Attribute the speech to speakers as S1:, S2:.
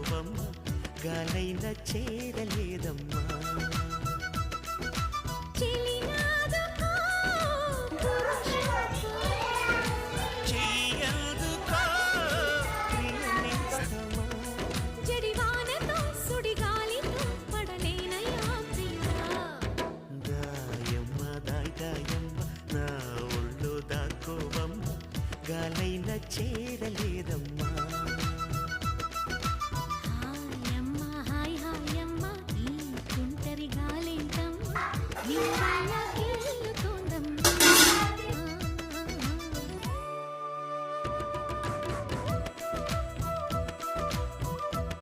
S1: దాక్కోవమ్మ గాలైన చేరలేదమ్మా నా ఒళ్ళు దాక్కోవమ్మ గాలైన చేరలేదమ్మా
S2: హాయమ్మ హాయ్ హాయమ్మ ఈ తుంటరి గాలేంటమ్మ